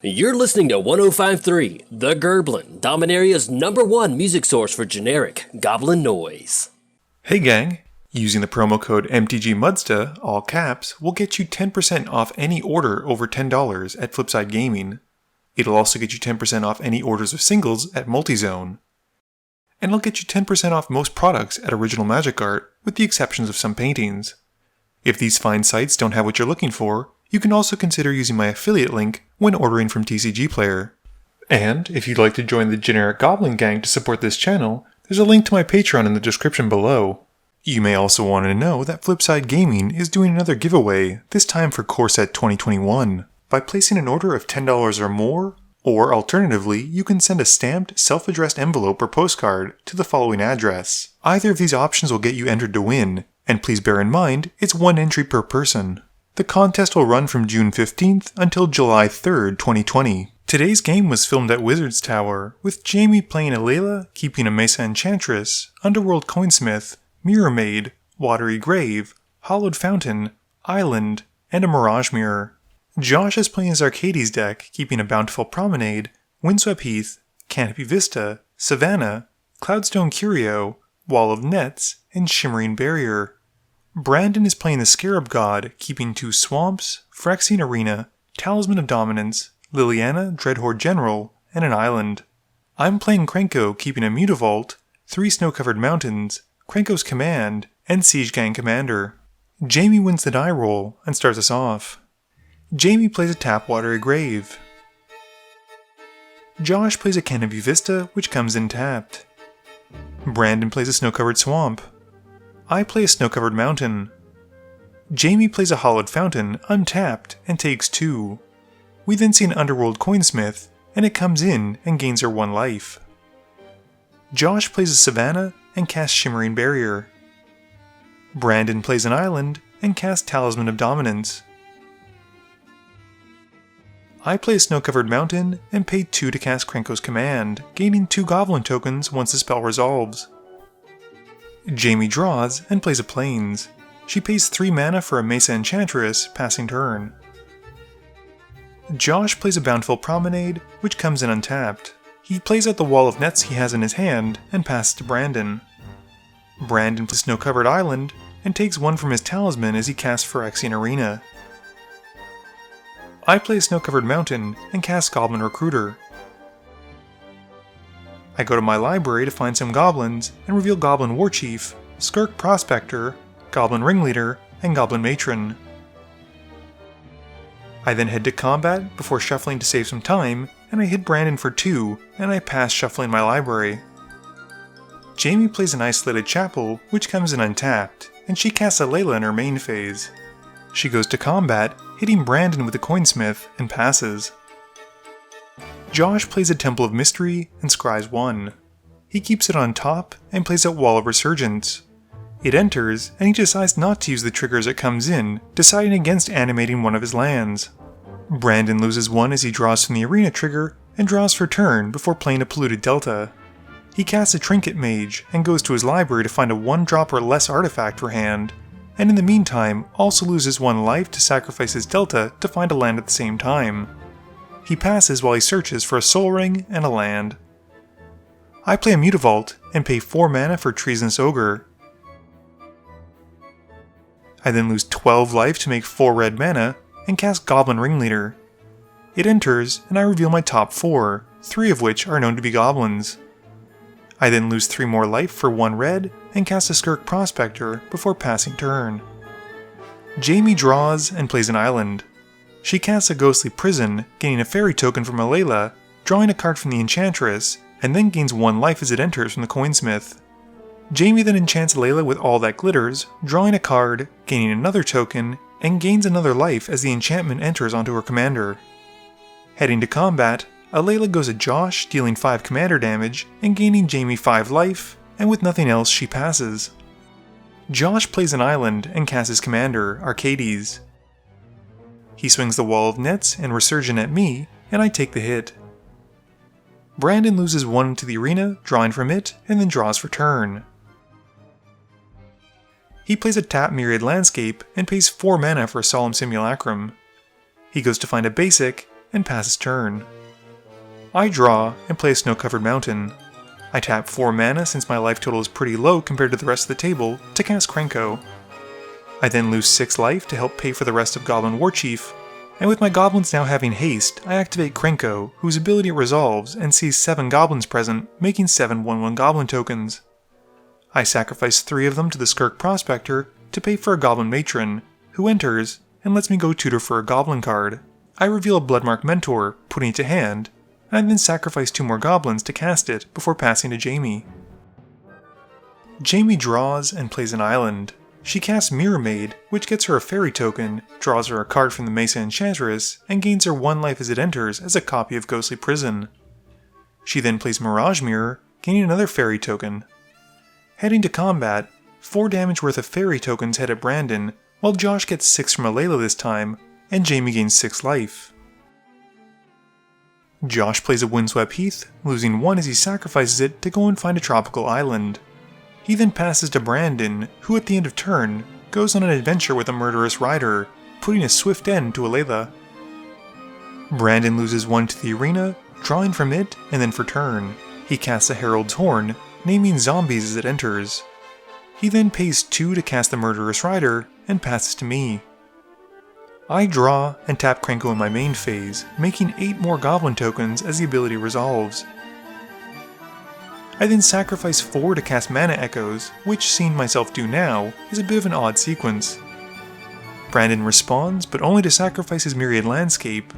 You're listening to 105.3, The Gerblin, Dominaria's #1 music source for generic goblin noise. Hey gang, using the promo code MTGMudsta, all caps, will get you 10% off any order over $10 at Flipside Gaming. It'll also get you 10% off any orders of singles at Multizone. And it'll get you 10% off most products at Original Magic Art, with the exceptions of some paintings. If these fine sites don't have what you're looking for, you can also consider using my affiliate link when ordering from TCG Player. And if you'd like to join the generic Goblin Gang to support this channel, there's a link to my Patreon in the description below. You may also want to know that Flipside Gaming is doing another giveaway, this time for Core Set 2021. By placing an order of $10 or more, or alternatively, you can send a stamped, self-addressed envelope or postcard to the following address. Either of these options will get you entered to win, and please bear in mind, it's one entry per person. The contest will run from June 15th until July 3rd, 2020. Today's game was filmed at Wizard's Tower, with Jamie playing Alela, keeping a Mesa Enchantress, Underworld Coinsmith, Mirror Maid, Watery Grave, Hollowed Fountain, Island, and a Mirage Mirror. Josh is playing his Arcades deck, keeping a Bountiful Promenade, Windswept Heath, Canopy Vista, Savannah, Cloudstone Curio, Wall of Nets, and Shimmering Barrier. Brandon is playing the Scarab God, keeping 2 Swamps, Phyrexian Arena, Talisman of Dominance, Liliana, Dreadhorde General, and an Island. I'm playing Krenko, keeping a Mutavault, 3 Snow-Covered Mountains, Krenko's Command, and Siege Gang Commander. Jamie wins the die roll and starts us off. Jamie plays a tap Watery Grave. Josh plays a Canopy Vista, which comes in tapped. Brandon plays a Snow-Covered Swamp. I play a Snow-Covered Mountain. Jamie plays a Hollowed Fountain, untapped, and takes 2. We then see an Underworld Coinsmith, and it comes in and gains her 1 life. Josh plays a Savannah and casts Shimmering Barrier. Brandon plays an Island and casts Talisman of Dominance. I play a Snow-Covered Mountain and pay 2 to cast Krenko's Command, gaining 2 Goblin tokens once the spell resolves. Jamie draws and plays a Plains. She pays 3 mana for a Mesa Enchantress, passing turn. Josh plays a Bountiful Promenade, which comes in untapped. He plays out the Wall of Nets he has in his hand and passes to Brandon. Brandon plays Snow-Covered Island and takes 1 from his Talisman as he casts Phyrexian Arena. I play a Snow-Covered Mountain and cast Goblin Recruiter. I go to my library to find some goblins and reveal Goblin Warchief, Skirk Prospector, Goblin Ringleader, and Goblin Matron. I then head to combat before shuffling to save some time, and I hit Brandon for 2, and I pass shuffling my library. Jamie plays an Isolated Chapel, which comes in untapped, and she casts Alela in her main phase. She goes to combat, hitting Brandon with a Coinsmith, and passes. Josh plays a Temple of Mystery and scries 1. He keeps it on top and plays out Wall of Resurgence. It enters, and he decides not to use the trigger as it comes in, deciding against animating one of his lands. Brandon loses 1 as he draws from the Arena trigger and draws for turn before playing a Polluted Delta. He casts a Trinket Mage and goes to his library to find a 1-drop or less artifact for hand, and in the meantime also loses 1 life to sacrifice his Delta to find a land at the same time. He passes while he searches for a Soul Ring and a land. I play a Mutavault and pay 4 mana for Treasonous Ogre. I then lose 12 life to make 4 red mana and cast Goblin Ringleader. It enters and I reveal my top 4, 3 of which are known to be goblins. I then lose 3 more life for 1 red and cast a Skirk Prospector before passing turn. Jamie draws and plays an Island. She casts a Ghostly Prison, gaining a fairy token from Alela, drawing a card from the Enchantress, and then gains 1 life as it enters from the Coinsmith. Jamie then enchants Alela with All That Glitters, drawing a card, gaining another token, and gains another life as the enchantment enters onto her commander. Heading to combat, Alela goes at Josh, dealing 5 commander damage and gaining Jamie 5 life, and with nothing else she passes. Josh plays an Island and casts his commander, Arcades. He swings the Wall of Nets and Resurgent at me, and I take the hit. Brandon loses 1 to the Arena, drawing from it, and then draws for turn. He plays a tap Myriad Landscape and pays 4 mana for a Solemn Simulacrum. He goes to find a basic, and passes turn. I draw and play a snow-covered mountain. I tap 4 mana since my life total is pretty low compared to the rest of the table to cast Krenko. I then lose 6 life to help pay for the rest of Goblin Warchief, and with my goblins now having haste, I activate Krenko, whose ability resolves and sees 7 goblins present, making 7 1/1 goblin tokens. I sacrifice 3 of them to the Skirk Prospector to pay for a Goblin Matron, who enters and lets me go tutor for a goblin card. I reveal a Bloodmark Mentor, putting it to hand, and then sacrifice 2 more goblins to cast it before passing to Jamie. Jamie draws and plays an island. She casts Mirror Maid, which gets her a fairy token, draws her a card from the Mesa Enchantress, and gains her 1 life as it enters as a copy of Ghostly Prison. She then plays Mirage Mirror, gaining another fairy token. Heading to combat, 4 damage worth of fairy tokens head at Brandon, while Josh gets 6 from Alela this time, and Jamie gains 6 life. Josh plays a Windswept Heath, losing 1 as he sacrifices it to go and find a tropical island. He then passes to Brandon, who at the end of turn, goes on an adventure with a murderous rider, putting a swift end to Alela. Brandon loses 1 to the arena, drawing from it, and then for turn. He casts a Herald's Horn, naming zombies as it enters. He then pays 2 to cast the murderous rider, and passes to me. I draw and tap Krenko in my main phase, making 8 more goblin tokens as the ability resolves. I then sacrifice 4 to cast Mana Echoes, which, seeing myself do now, is a bit of an odd sequence. Brandon responds, but only to sacrifice his Myriad Landscape,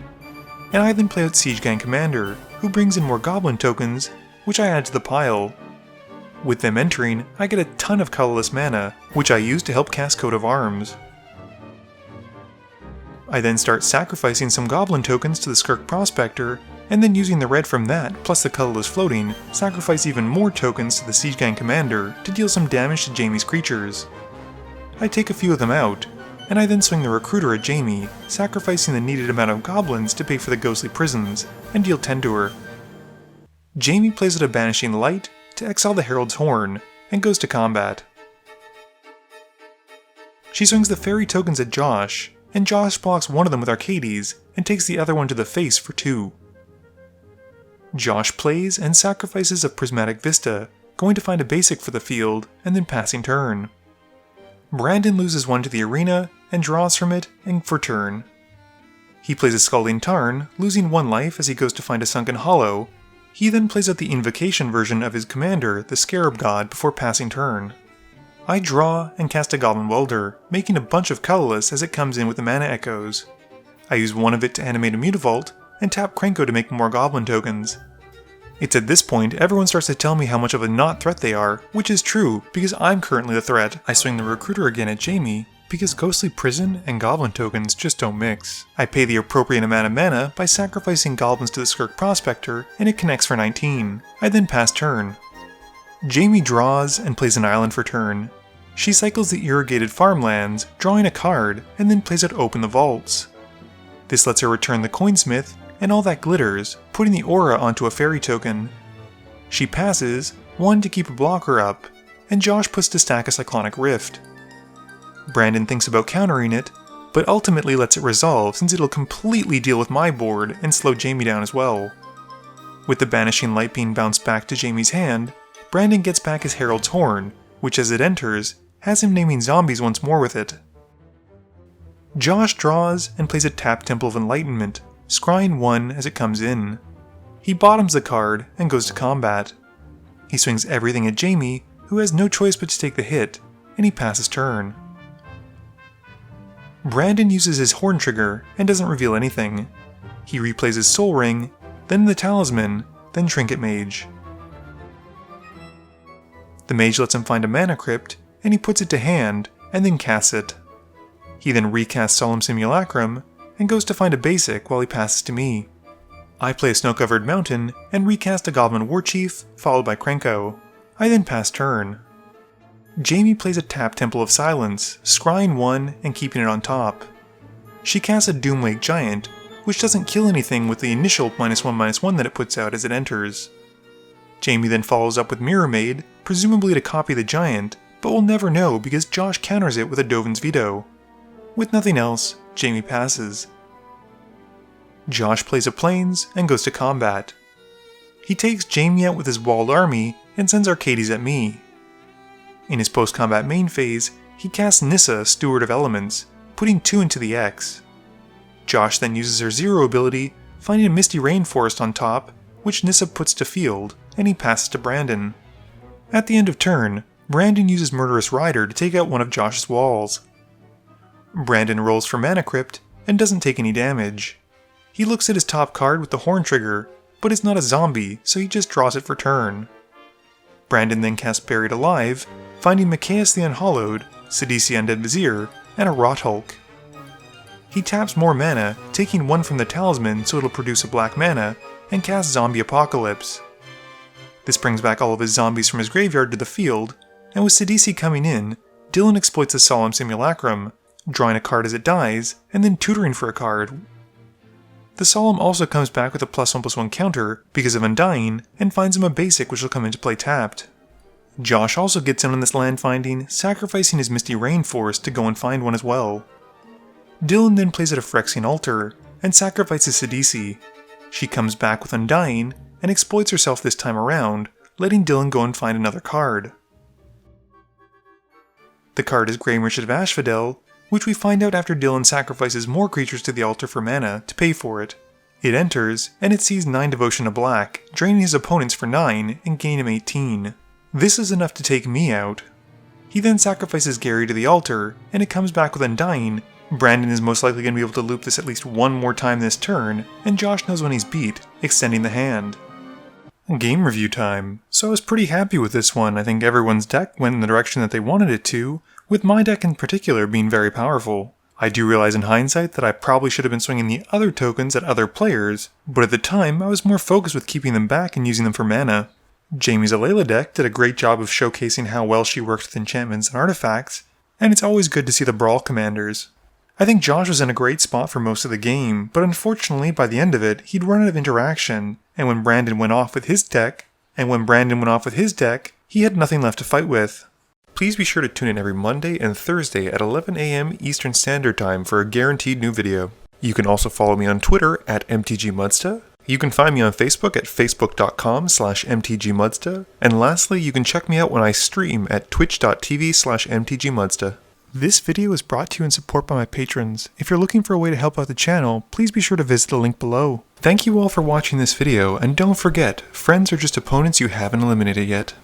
and I then play out Siege Gang Commander, who brings in more goblin tokens, which I add to the pile. With them entering, I get a ton of colorless mana, which I use to help cast Coat of Arms. I then start sacrificing some goblin tokens to the Skirk Prospector, and then using the red from that, plus the colorless floating, sacrifice even more tokens to the Siege Gang Commander to deal some damage to Jamie's creatures. I take a few of them out, and I then swing the Recruiter at Jamie, sacrificing the needed amount of goblins to pay for the Ghostly Prisons, and deal 10 to her. Jamie plays out a Banishing Light to exile the Herald's Horn, and goes to combat. She swings the fairy tokens at Josh, and Josh blocks 1 of them with Arcades, and takes the other one to the face for 2. Josh plays and sacrifices a Prismatic Vista, going to find a basic for the field, and then passing turn. Brandon loses 1 to the arena, and draws from it, and for turn. He plays a Scalding Tarn, losing 1 life as he goes to find a Sunken Hollow. He then plays out the Invocation version of his commander, the Scarab God, before passing turn. I draw and cast a Goblin Welder, making a bunch of colorless as it comes in with the Mana Echoes. I use 1 of it to animate a Mutavault, and tap Krenko to make more goblin tokens. It's at this point everyone starts to tell me how much of a not threat they are, which is true, because I'm currently the threat. I swing the Recruiter again at Jamie, because Ghostly Prison and goblin tokens just don't mix. I pay the appropriate amount of mana by sacrificing goblins to the Skirk Prospector, and it connects for 19. I then pass turn. Jamie draws and plays an island for turn. She cycles the Irrigated Farmlands, drawing a card, and then plays out Open the Vaults. This lets her return the Coinsmith, and all that glitters, putting the aura onto a fairy token. She passes, 1 to keep a blocker up, and Josh puts to stack a Cyclonic Rift. Brandon thinks about countering it, but ultimately lets it resolve since it'll completely deal with my board and slow Jamie down as well. With the Banishing Light being bounced back to Jamie's hand, Brandon gets back his Herald's Horn, which as it enters, has him naming zombies once more with it. Josh draws and plays a tapped Temple of Enlightenment, scrying 1 as it comes in. He bottoms the card and goes to combat. He swings everything at Jamie, who has no choice but to take the hit, and he passes turn. Brandon uses his Horn Trigger and doesn't reveal anything. He replays his Soul Ring, then the Talisman, then Trinket Mage. The Mage lets him find a Mana Crypt, and he puts it to hand, and then casts it. He then recasts Solemn Simulacrum, and goes to find a basic while he passes to me. I play a Snow-Covered Mountain, and recast a Goblin Warchief, followed by Krenko. I then pass turn. Jamie plays a tapped Temple of Silence, scrying 1 and keeping it on top. She casts a Doomwake Giant, which doesn't kill anything with the initial -1/-1 that it puts out as it enters. Jamie then follows up with Mirror Maid, presumably to copy the Giant, but we'll never know because Josh counters it with a Dovin's Veto. With nothing else, Jamie passes. Josh plays a planes and goes to combat. He takes Jamie out with his walled army and sends Arcades at me. In his post-combat main phase, he casts Nissa, Steward of Elements, putting 2 into the X. Josh then uses her Zero ability, finding a Misty Rainforest on top, which Nissa puts to field, and he passes to Brandon. At the end of turn, Brandon uses Murderous Rider to take out one of Josh's walls. Brandon rolls for Mana Crypt and doesn't take any damage. He looks at his top card with the Horn Trigger, but is not a zombie, so he just draws it for turn. Brandon then casts Buried Alive, finding Machias the Unhallowed, Sidisi Undead Vizier, and a Rot Hulk. He taps more mana, taking 1 from the Talisman so it'll produce a black mana, and casts Zombie Apocalypse. This brings back all of his zombies from his graveyard to the field, and with Sidisi coming in, Dylan exploits a Solemn Simulacrum, drawing a card as it dies, and then tutoring for a card. The Solemn also comes back with a +1/+1 counter because of Undying, and finds him a basic which will come into play tapped. Josh also gets in on this land finding, sacrificing his Misty Rainforest to go and find one as well. Dylan then plays at a Phyrexian Altar, and sacrifices Sidisi. She comes back with Undying, and exploits herself this time around, letting Dylan go and find another card. The card is Grey Merchant of Asphodel, which we find out after Dylan sacrifices more creatures to the altar for mana to pay for it. It enters, and it sees 9 Devotion to Black, draining his opponents for 9 and gain him 18. This is enough to take me out. He then sacrifices Gary to the altar, and it comes back with Undying. Brandon is most likely going to be able to loop this at least 1 more time this turn, and Josh knows when he's beat, extending the hand. Game review time. So I was pretty happy with this one. I think everyone's deck went in the direction that they wanted it to, with my deck in particular being very powerful. I do realize in hindsight that I probably should have been swinging the other tokens at other players, but at the time I was more focused with keeping them back and using them for mana. Jamie's Alela deck did a great job of showcasing how well she worked with enchantments and artifacts, and it's always good to see the Brawl commanders. I think Josh was in a great spot for most of the game, but unfortunately by the end of it, he'd run out of interaction, and when Brandon went off with his deck, he had nothing left to fight with. Please be sure to tune in every Monday and Thursday at 11 AM Eastern Standard Time for a guaranteed new video. You can also follow me on Twitter at MTGMudsta. You can find me on Facebook at facebook.com/MTGMudsta. And lastly, you can check me out when I stream at twitch.tv/MTGMudsta. This video is brought to you in support by my patrons. If you're looking for a way to help out the channel, please be sure to visit the link below. Thank you all for watching this video, and don't forget, friends are just opponents you haven't eliminated yet.